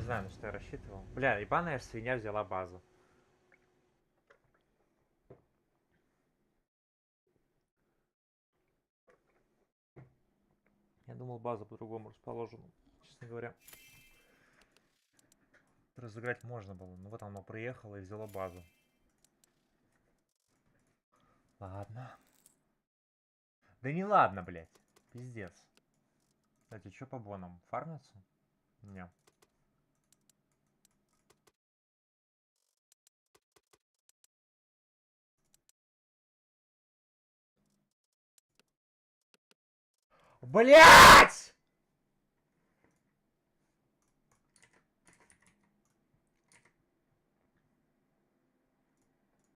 знаю, на что я рассчитывал. Бля, ебаная свинья взяла базу. Я думал, база по-другому расположена, честно говоря. Разыграть можно было, но вот оно приехало и взяло базу. Ладно. Да не ладно, блядь. Пиздец. Кстати, что по бонам? Фармятся? Не. Блять!